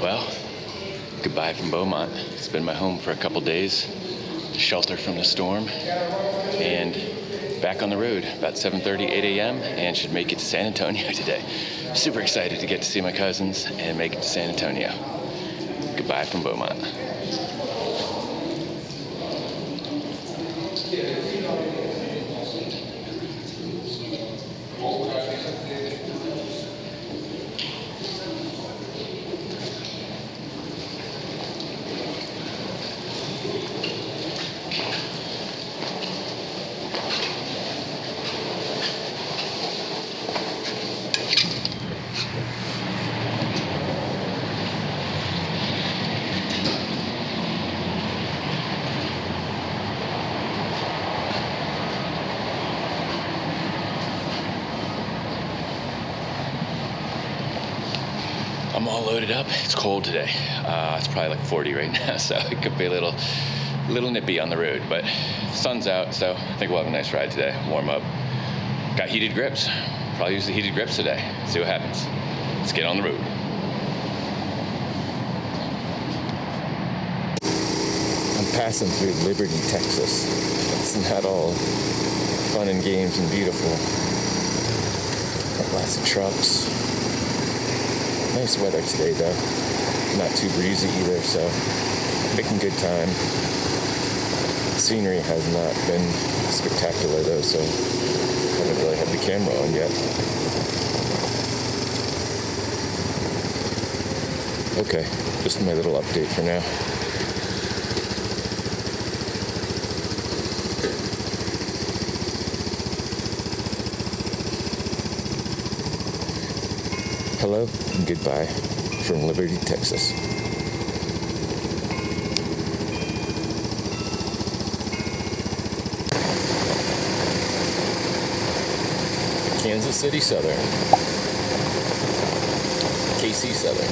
Well, goodbye from Beaumont. It's been my home for a couple days to shelter from the storm, and back on the road about 7:30, 8 a.m. and should make it to San Antonio today. Super excited to get to see my cousins and make it to San Antonio. Goodbye from Beaumont. I'm all loaded up. It's cold today. It's probably like 40 right now, so it could be a little nippy on the road, but sun's out, so I think we'll have a nice ride today. Warm up. Got heated grips. Probably use the heated grips today. See what happens. Let's get on the road. I'm passing through Liberty, Texas. It's not all fun and games and beautiful. Got lots of trucks. Nice weather today though, not too breezy either, so making good time. Scenery has not been spectacular though, so I haven't really had the camera on yet. Okay, just my little update for now. Hello and goodbye from Liberty, Texas. Kansas City Southern. KC Southern.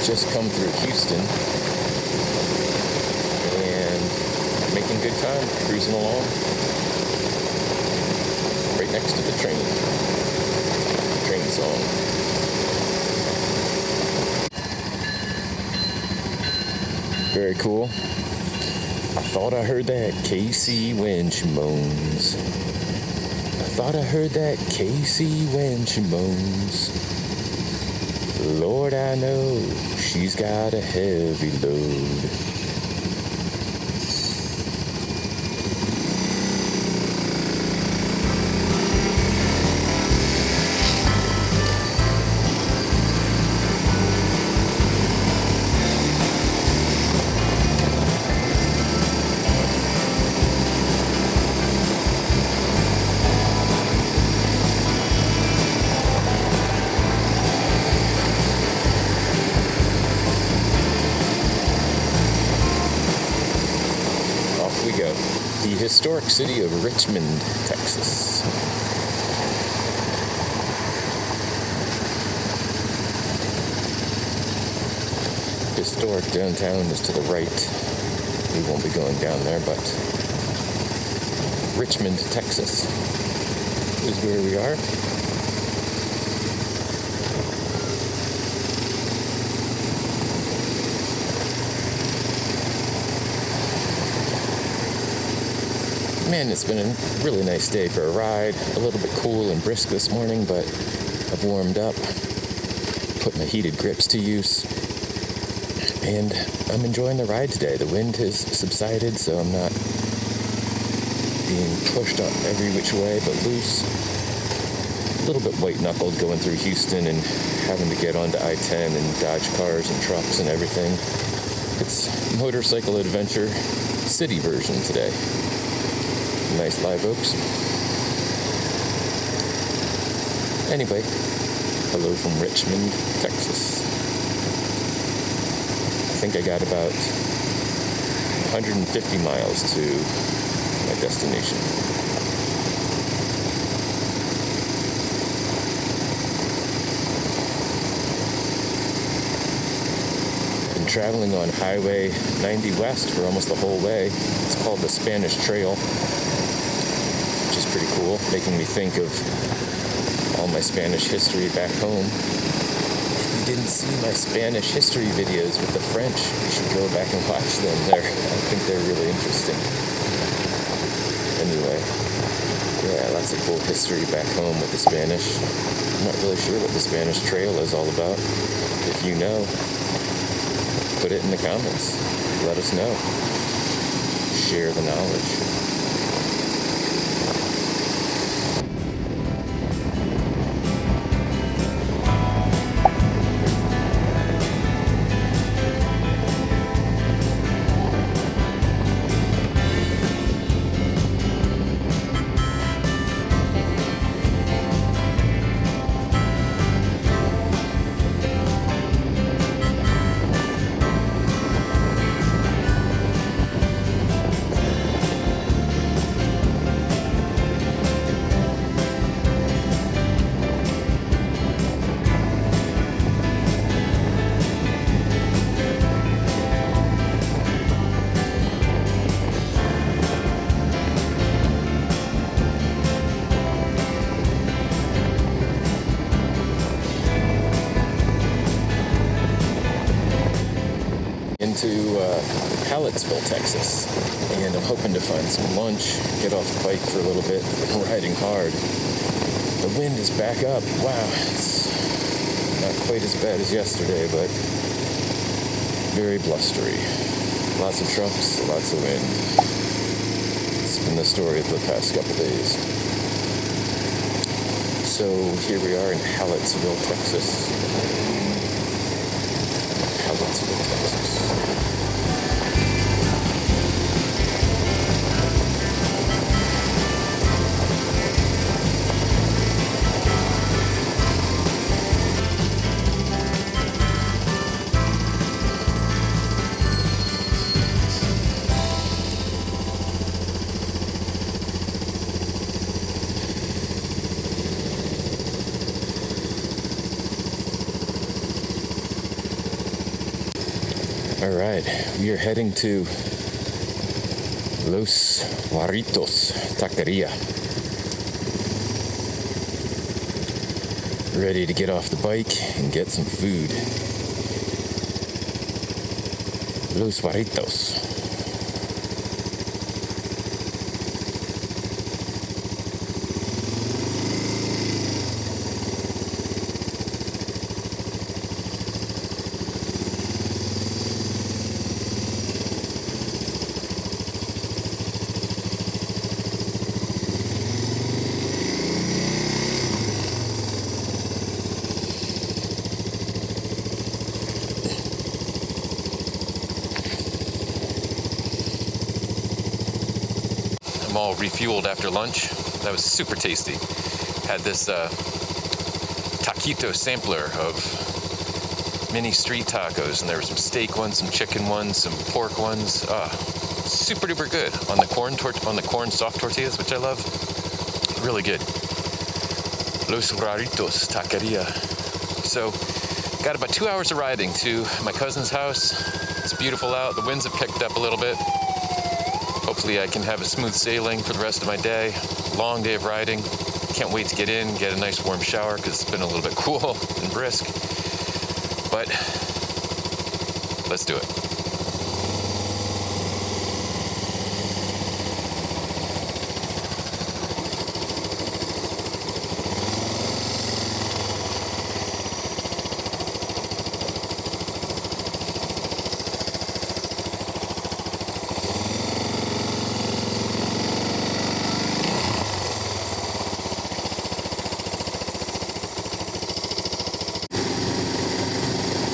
Just come through Houston and making good time, cruising along right next to the train song. Very cool. I thought I heard that KC when she moans. I thought I heard that KC when she moans. Lord, I know she's got a heavy load. The historic city of Richmond, Texas. Historic downtown is to the right. We won't be going down there, but Richmond, Texas is where we are. Man, it's been a really nice day for a ride. A little bit cool and brisk this morning, but I've warmed up, put my heated grips to use, and I'm enjoying the ride today. The wind has subsided, so I'm not being pushed up every which way, but loose. A little bit white-knuckled going through Houston and having to get onto I-10 and dodge cars and trucks and everything. It's motorcycle adventure city version today. Nice live oaks. Anyway, hello from Richmond, Texas. I think I got about 150 miles to my destination. traveling on Highway 90 West for almost the whole way. It's called the Spanish Trail, which is pretty cool, making me think of all my Spanish history back home. If you didn't see my Spanish history videos with the French, you should go back and watch them. I think they're really interesting. Anyway, yeah, lots of cool history back home with the Spanish. I'm not really sure what the Spanish Trail is all about. If you know, put it in the comments. Let us know. Share the knowledge. Into Hallettsville, Texas, and I'm hoping to find some lunch, get off the bike for a little bit. I'm riding hard. The wind is back up. Wow, it's not quite as bad as yesterday, but very blustery. Lots of trucks, lots of wind. It's been the story of the past couple days. So here we are in Hallettsville, Texas. Hallettsville, Texas. All right, we are heading to Los Warritos Taqueria. Ready to get off the bike and get some food. Los Warritos. All refueled after lunch. That was super tasty. Had this taquito sampler of mini street tacos, and there were some steak ones, some chicken ones, some pork ones. Super duper good on the corn soft tortillas, which I love. Really good. Los Warritos Taqueria. So got about 2 hours of riding to my cousin's house. It's beautiful out. The winds have picked up a little bit. Hopefully I can have a smooth sailing for the rest of my day. Long day of riding. Can't wait to get in, get a nice warm shower because it's been a little bit cool and brisk. But let's do it.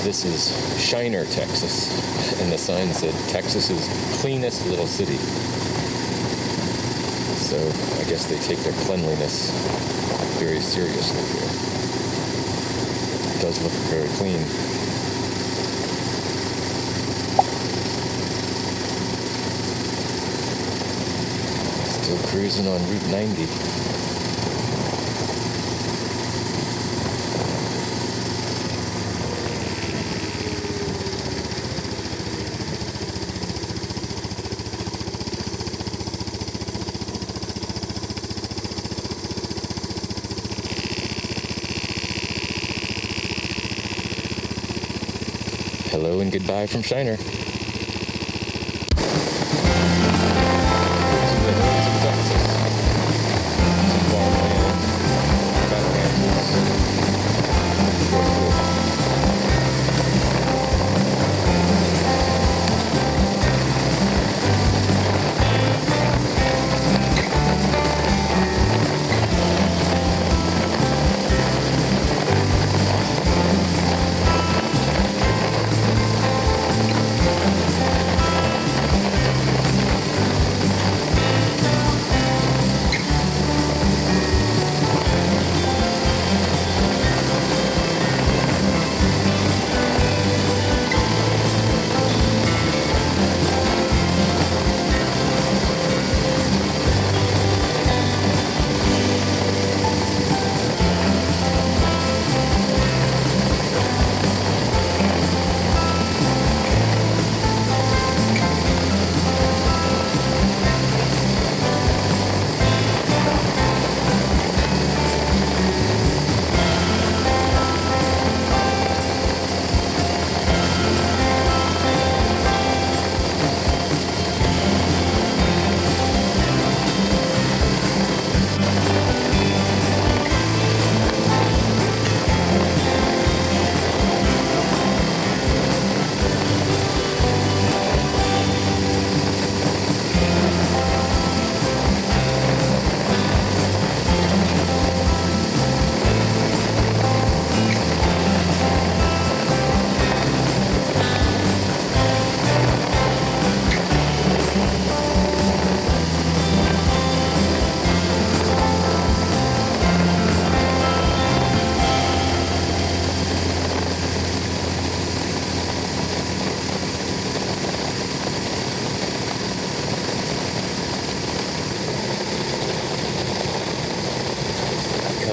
This is Shiner, Texas, and the sign said Texas's cleanest little city. So I guess they take their cleanliness very seriously here. It does look very clean. Still cruising on Route 90. Hello and goodbye from Shiner.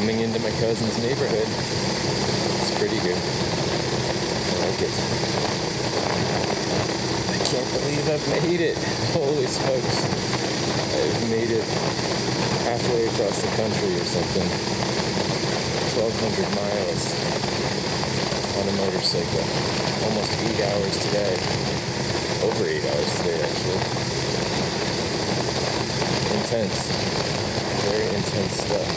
Coming into my cousin's neighborhood. It's pretty good. I like it. I can't believe I've made it. Holy smokes. I've made it halfway across the country or something. 1,200 miles on a motorcycle. Almost 8 hours today. Over 8 hours today, actually. Intense. Very intense stuff.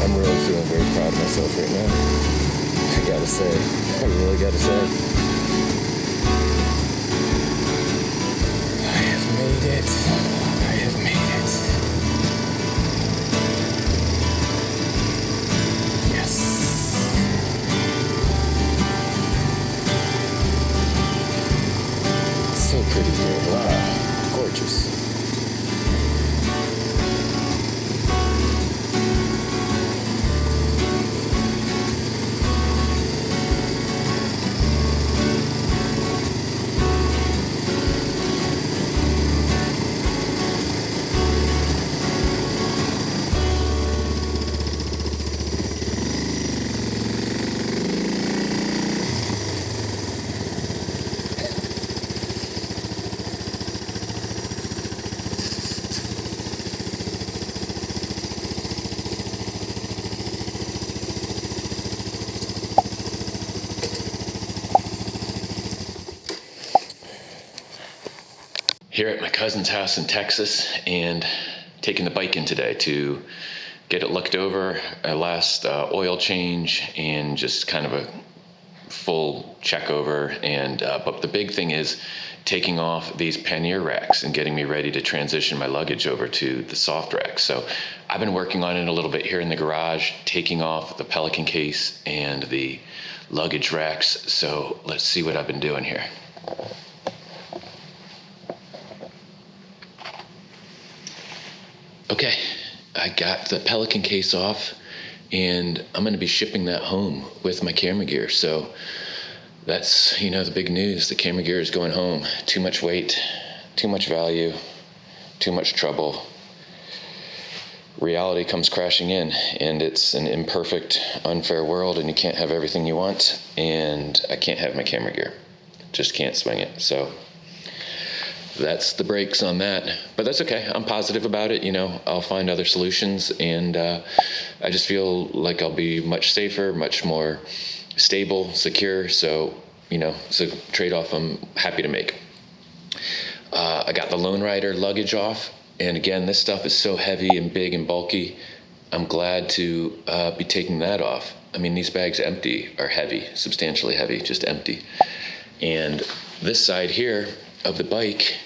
I'm really feeling very proud of myself right now. I really gotta say. I have made it. I have made it. Yes. So pretty here. Wow. Gorgeous. Here at my cousin's house in Texas, and taking the bike in today to get it looked over, a last oil change, and just kind of a full check over. And but the big thing is taking off these pannier racks and getting me ready to transition my luggage over to the soft racks. So I've been working on it a little bit here in the garage, taking off the Pelican case and the luggage racks. So let's see what I've been doing here. Okay, I got the Pelican case off, and I'm going to be shipping that home with my camera gear. So that's, the big news. The camera gear is going home. Too much weight, too much value, too much trouble. Reality comes crashing in, and it's an imperfect, unfair world, and you can't have everything you want, and I can't have my camera gear. Just can't swing it. So that's the brakes on that. But that's okay. I'm positive about it. I'll find other solutions, and I just feel like I'll be much safer, much more stable, secure. So, it's a trade-off I'm happy to make. I got the Lone Rider luggage off. And again, this stuff is so heavy and big and bulky. I'm glad to be taking that off. I mean, these bags empty are heavy, substantially heavy, just empty. And this side here of the bike,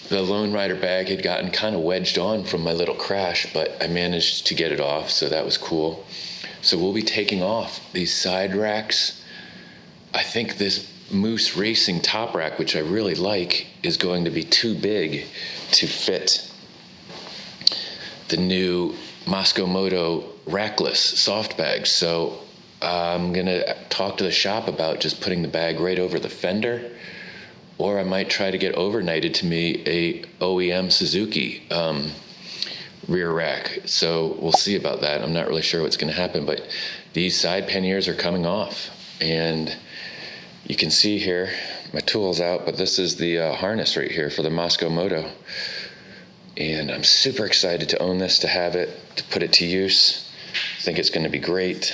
the Lone Rider bag had gotten kind of wedged on from my little crash, but I managed to get it off, so that was cool. So we'll be taking off these side racks. I think this Moose Racing top rack, which I really like, is going to be too big to fit the new Mosko Moto rackless soft bags. So I'm gonna talk to the shop about just putting the bag right over the fender, or I might try to get overnighted to me a OEM Suzuki rear rack. So we'll see about that. I'm not really sure what's gonna happen, but these side panniers are coming off, and you can see here, my tool's out, but this is the harness right here for the Mosko Moto. And I'm super excited to own this, to have it, to put it to use. I think it's gonna be great.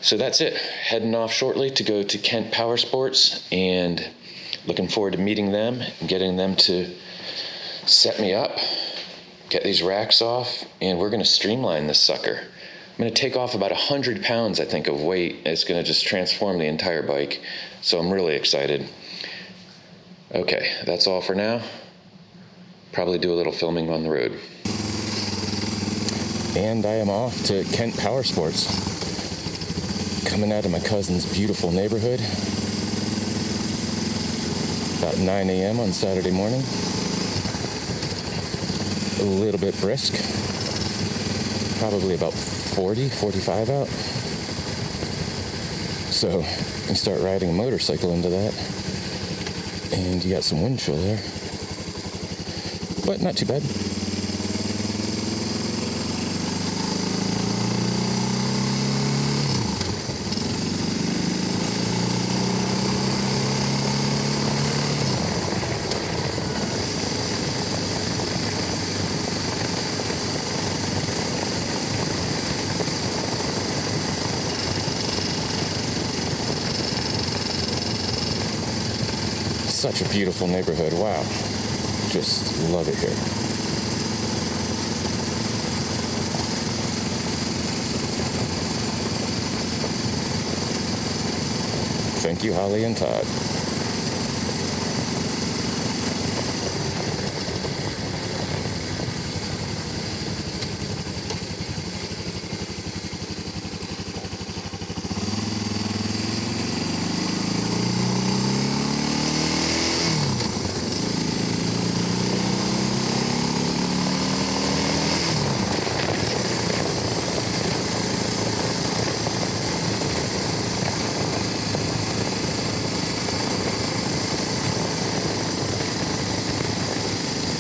So that's it. Heading off shortly to go to Kent Power Sports, and looking forward to meeting them and getting them to set me up, get these racks off, and we're gonna streamline this sucker. I'm going to take off about 100 pounds, I think, of weight. It's going to just transform the entire bike. So I'm really excited. Okay, that's all for now. Probably do a little filming on the road. And I am off to Kent Power Sports. Coming out of my cousin's beautiful neighborhood. About 9 a.m. on Saturday morning. A little bit brisk. Probably about 45 out. So you start riding a motorcycle into that, and you got some wind chill there, but not too bad. Such a beautiful neighborhood. Wow. Just love it here. Thank you, Hollie and Todd.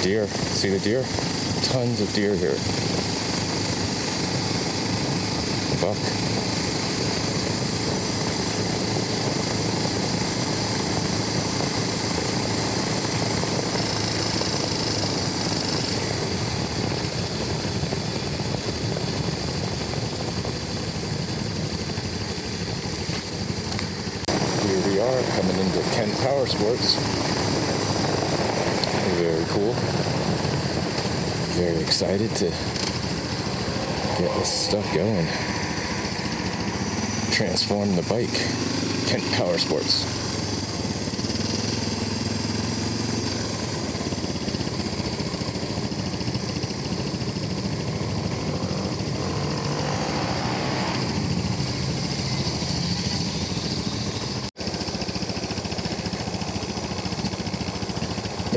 Deer. See the deer? Tons of deer here. Buck. Here we are coming into Kent Power Sports. Very cool. Very excited to get this stuff going. Transform the bike. Kent Power Sports.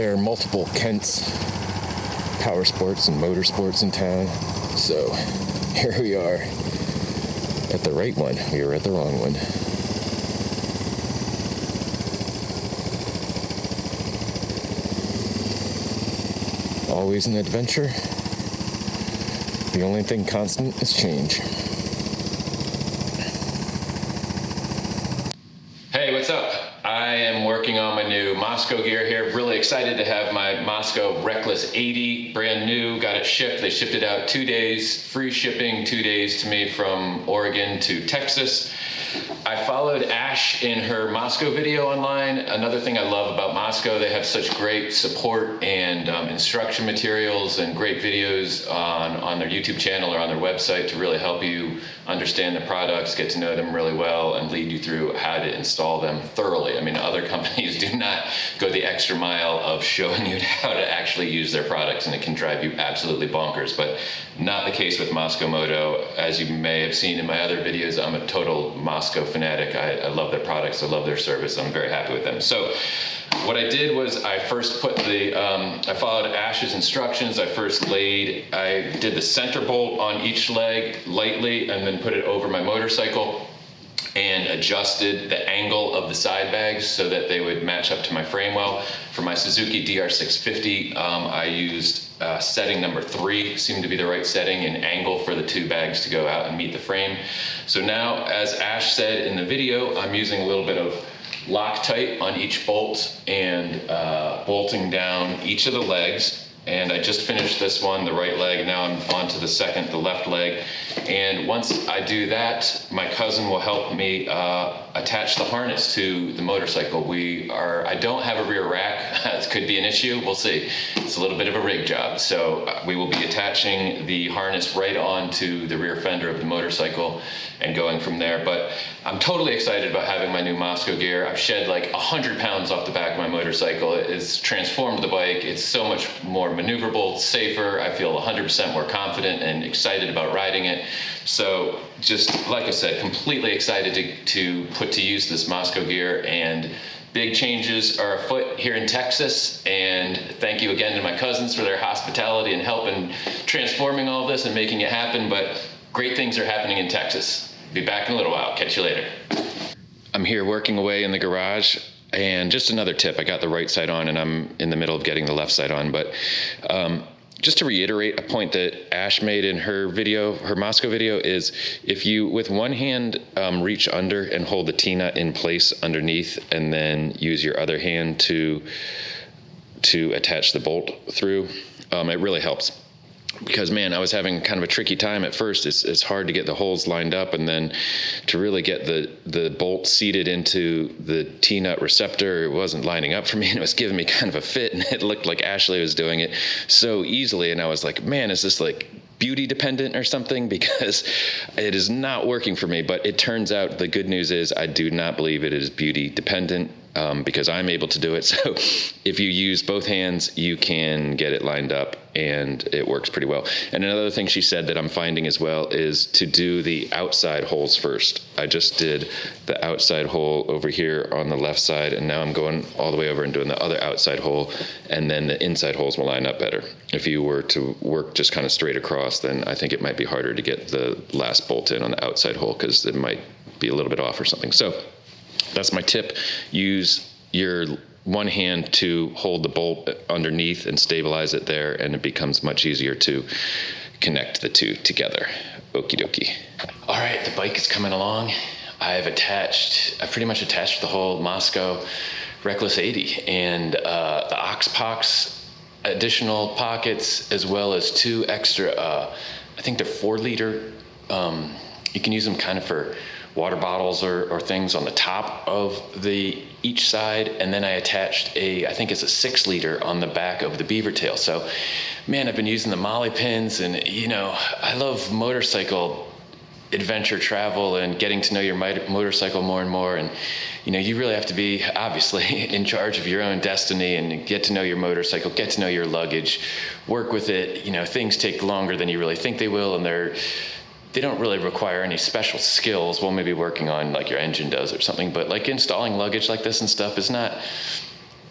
there are multiple Kent's power sports and motorsports in town. So here we are at the right one. We were at the wrong one. Always an adventure. The only thing constant is change. Hey, what's up? I am working on my new Mosko gear here. Really excited to have my Mosko Reckless 80, brand new. Got it shipped. They shipped it out 2 days, free shipping, 2 days to me from Oregon to Texas. I followed Ash in her Mosko video online. Another thing I love about Mosko, they have such great support and instruction materials and great videos on their YouTube channel or on their website to really help you understand the products, get to know them really well, and lead you through how to install them thoroughly. I mean, other companies do not go the extra mile of showing you how to actually use their products, and it can drive you absolutely bonkers, but not the case with Mosko Moto. As you may have seen in my other videos, I'm a total Mosko fanatic. I love their products, I love their service, I'm very happy with them. So what I did was I first put I followed Ash's instructions. I did the center bolt on each leg lightly and then put it over my motorcycle and adjusted the angle of the side bags so that they would match up to my frame well. For my Suzuki DR650, I used setting number 3, seemed to be the right setting and angle for the 2 bags to go out and meet the frame. So now, as Ash said in the video, I'm using a little bit of Loctite on each bolt and bolting down each of the legs. And I just finished this one, the right leg. Now I'm on to the left leg. And once I do that, my cousin will help me attach the harness to the motorcycle. I don't have a rear rack. It could be an issue, we'll see. It's a little bit of a rig job. So we will be attaching the harness right onto the rear fender of the motorcycle and going from there. But I'm totally excited about having my new Mosko gear. I've shed like 100 pounds off the back of my motorcycle. It's transformed the bike. It's so much more maneuverable, safer. I feel 100% more confident and excited about riding it. So just like I said, completely excited to put to use this Mosko gear, and big changes are afoot here in Texas. And thank you again to my cousins for their hospitality and help in transforming all of this and making it happen. But great things are happening in Texas. Be back in a little while. Catch you later. I'm here working away in the garage. And just another tip, I got the right side on and I'm in the middle of getting the left side on. But just to reiterate a point that Ash made in her video, her Mosko video, is if you, with one hand, reach under and hold the T-nut in place underneath and then use your other hand to attach the bolt through, it really helps. Because, man, I was having kind of a tricky time at first. It's hard to get the holes lined up and then to really get the bolt seated into the T-nut receptor. It wasn't lining up for me, and it was giving me kind of a fit, and it looked like Ashley was doing it so easily. And I was like, man, is this like beauty dependent or something? Because it is not working for me. But it turns out the good news is I do not believe it is beauty dependent. Because I'm able to do it. So if you use both hands, you can get it lined up and it works pretty well. And another thing she said that I'm finding as well is to do the outside holes first. I just did the outside hole over here on the left side, and now I'm going all the way over and doing the other outside hole, and then the inside holes will line up better. If you were to work just kind of straight across, then I think it might be harder to get the last bolt in on the outside hole because it might be a little bit off or something. So that's my tip. Use your one hand to hold the bolt underneath and stabilize it there, and it becomes much easier to connect the two together. Okie dokie. All right, the bike is coming along. I've pretty much attached the whole Mosko Reckless 80 and the Oxpox additional pockets, as well as 2 extra, I think they're 4-liter. You can use them kind of for water bottles or things on the top of each side, and then I attached I think it's a 6-liter on the back of the beaver tail. So, man, I've been using the molly pins, and I love motorcycle adventure travel and getting to know your motorcycle more and more, and you really have to be obviously in charge of your own destiny and get to know your motorcycle, get to know your luggage, work with it. Things take longer than you really think they will, and they don't really require any special skills. Well, maybe working on like your engine does or something, but like installing luggage like this and stuff is not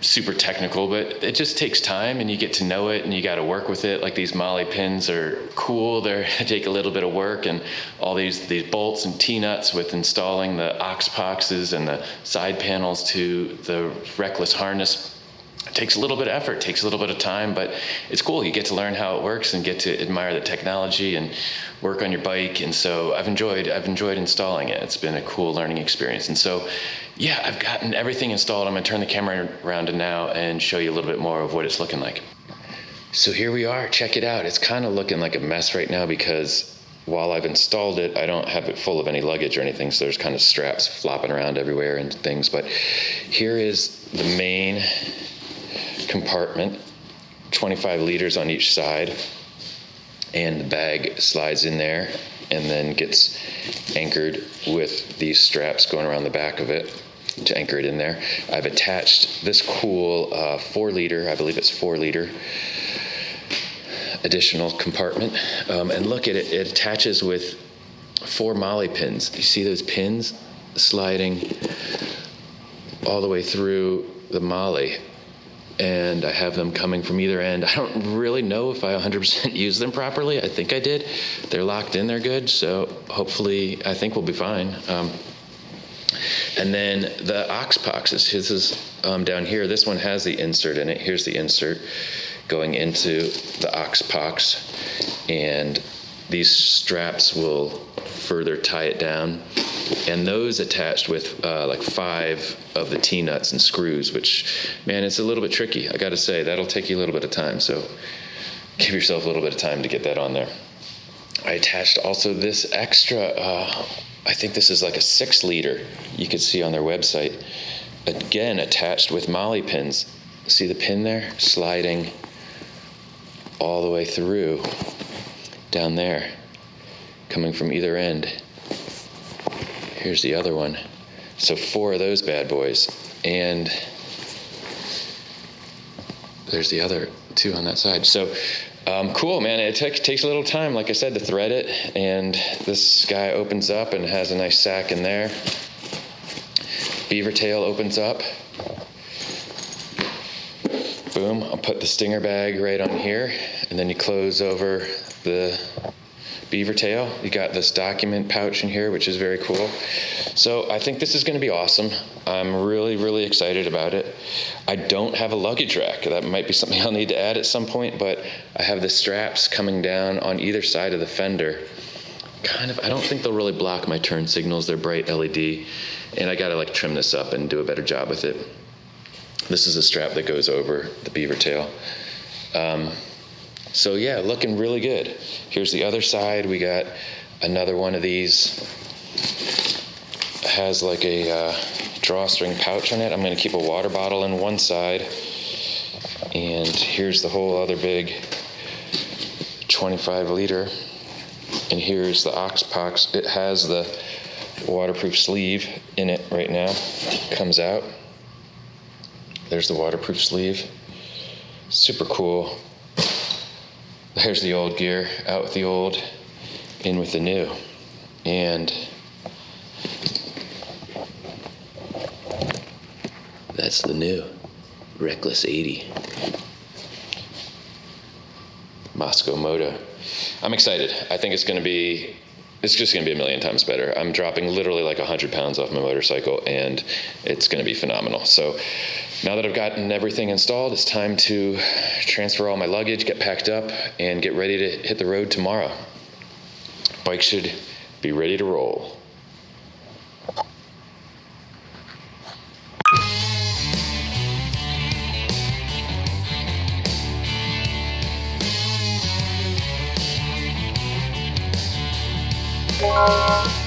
super technical, but it just takes time and you get to know it and you got to work with it. Like these Molly pins are cool. They take a little bit of work, and all these bolts and T-nuts with installing the ox boxes and the side panels to the Reckless harness. It takes a little bit of effort, takes a little bit of time, but it's cool. You get to learn how it works and get to admire the technology and work on your bike. And so I've enjoyed installing it. It's been a cool learning experience. And so, yeah, I've gotten everything installed. I'm gonna turn the camera around now and show you a little bit more of what it's looking like. So here we are, check it out. It's kind of looking like a mess right now because while I've installed it, I don't have it full of any luggage or anything. So there's kind of straps flopping around everywhere and things. But here is the main compartment, 25 liters on each side, and the bag slides in there and then gets anchored with these straps going around the back of it to anchor it in there. I've attached this cool 4-liter, I believe it's 4-liter additional compartment, and look at it, it attaches with 4 Molly pins. You see those pins sliding all the way through the Molly, and I have them coming from either end. I don't really know if I 100% use them properly. I think I did. They're locked in, they're good, so hopefully I think we'll be fine. And then the ox boxes, this is down here. This one has the insert in it. Here's the insert going into the ox box, and these straps will further tie it down. And those attached with like 5 of the T-nuts and screws, which, man, it's a little bit tricky. I gotta say, that'll take you a little bit of time, so give yourself a little bit of time to get that on there. I attached also this extra, I think this is like a 6-liter, you could see on their website, again attached with Molly pins. See the pin there? Sliding all the way through down there, coming from either end. Here's the other one. So 4 of those bad boys. And there's the other 2 on that side. So cool, man. It takes a little time, like I said, to thread it. And this guy opens up and has a nice sack in there. Beaver tail opens up. Boom, I'll put the stinger bag right on here. And then you close over the beaver tail. You got this document pouch in here, which is very cool. So I think this is going to be awesome. I'm really, really excited about it. I don't have a luggage rack. That might be something I'll need to add at some point, but I have the straps coming down on either side of the fender. I don't think they'll really block my turn signals. They're bright LED, and I gotta like trim this up and do a better job with it. This is a strap that goes over the beaver tail. So yeah, looking really good. Here's the other side. We got another one of these. It has like a drawstring pouch on it. I'm gonna keep a water bottle in one side. And here's the whole other big 25-liter. And here's the ox box. It has the waterproof sleeve in it right now. Comes out. There's the waterproof sleeve. Super cool. There's the old gear, out with the old, in with the new. And that's the new Reckless 80. Mosko Moto. I'm excited. I think it's just gonna be a million times better. I'm dropping literally like 100 pounds off my motorcycle, and it's gonna be phenomenal. So now that I've gotten everything installed, it's time to transfer all my luggage, get packed up, and get ready to hit the road tomorrow. Bike should be ready to roll. Bye.